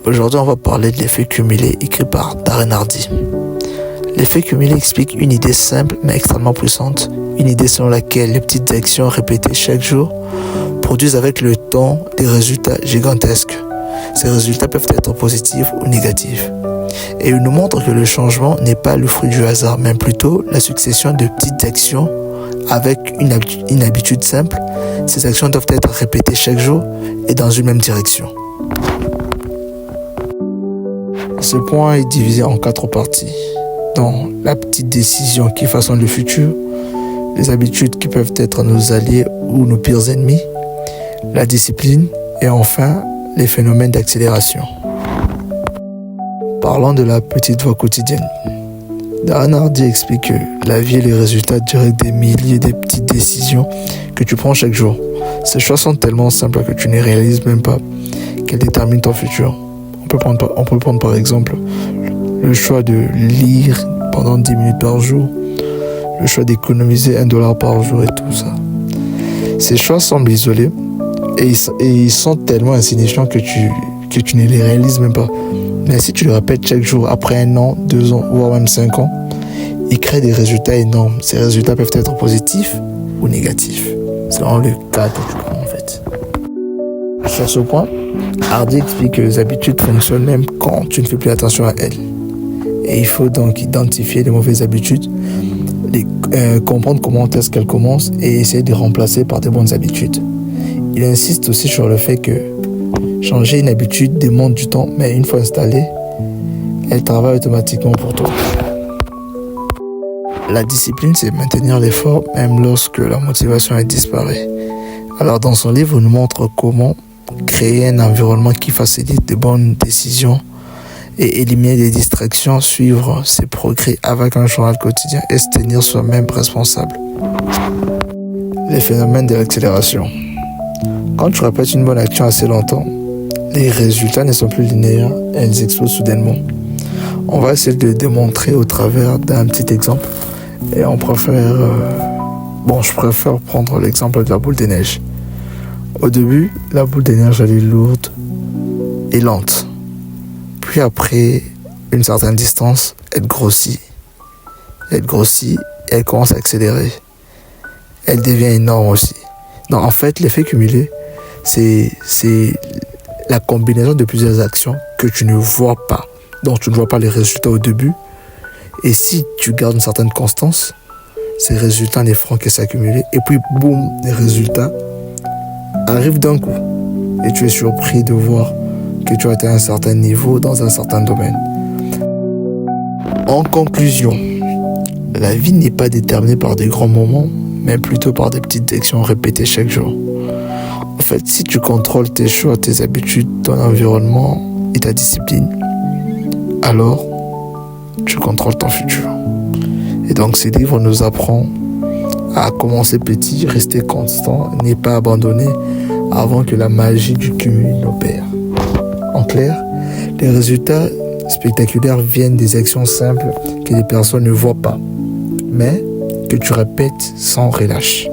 Aujourd'hui, on va parler de l'effet cumulé écrit par Darren Hardy. L'effet cumulé explique une idée simple mais extrêmement puissante, une idée selon laquelle les petites actions répétées chaque jour produisent avec le temps des résultats gigantesques. Ces résultats peuvent être positifs ou négatifs. Et il nous montre que le changement n'est pas le fruit du hasard, mais plutôt la succession de petites actions avec une habitude simple. Ces actions doivent être répétées chaque jour et dans une même direction. Ce point est divisé en 4 parties. Dans la petite décision qui façonne le futur, les habitudes qui peuvent être nos alliés ou nos pires ennemis, la discipline et enfin les phénomènes d'accélération. Parlons de la petite voix quotidienne. Darren Hardy explique que la vie est le résultat direct des milliers de petites décisions que tu prends chaque jour. Ces choix sont tellement simples que tu ne réalises même pas qu'elles déterminent ton futur. On peut prendre par exemple le choix de lire pendant 10 minutes par jour, le choix d'économiser $1 par jour et tout ça. Ces choix semblent isolés et ils sont tellement insignifiants que tu ne les réalises même pas. Mais si tu le répètes chaque jour, après 1 an, 2 ans, voire même 5 ans, ils créent des résultats énormes. Ces résultats peuvent être positifs ou négatifs, selon le cas que tu prends en fait. Sur ce point, Hardy explique que les habitudes fonctionnent même quand tu ne fais plus attention à elles. Et il faut donc identifier les mauvaises habitudes, comprendre comment est-ce qu'elles commencent et essayer de les remplacer par des bonnes habitudes. Il insiste aussi sur le fait que changer une habitude demande du temps, mais une fois installée, elle travaille automatiquement pour toi. La discipline, c'est maintenir l'effort même lorsque la motivation disparaît. Alors dans son livre, il nous montre comment créer un environnement qui facilite de bonnes décisions et éliminer des distractions, suivre ses progrès avec un journal quotidien et se tenir soi-même responsable. Les phénomènes de l'accélération. Quand tu répètes une bonne action assez longtemps, les résultats ne sont plus linéaires, elles explosent soudainement. On va essayer de le démontrer au travers d'un petit exemple. Et je préfère prendre l'exemple de la boule de neige. Au début, la boule de neige, elle est lourde et lente. Puis après une certaine distance, elle grossit. Elle commence à accélérer. Elle devient énorme aussi. Donc en fait, l'effet cumulé, c'est la combinaison de plusieurs actions que tu ne vois pas. Donc tu ne vois pas les résultats au début. Et si tu gardes une certaine constance, ces résultats ne feront que s'accumuler. Et puis boum, les résultats arrivent d'un coup. Et tu es surpris de voir que tu as atteint un certain niveau dans un certain domaine. En conclusion, la vie n'est pas déterminée par des grands moments, mais plutôt par des petites actions répétées chaque jour. En fait, si tu contrôles tes choix, tes habitudes, ton environnement et ta discipline, alors tu contrôles ton futur. Et donc, ce livre nous apprend à commencer petit, rester constant, ne pas abandonner avant que la magie du cumul n'opère. En clair, les résultats spectaculaires viennent des actions simples que les personnes ne voient pas, mais que tu répètes sans relâche.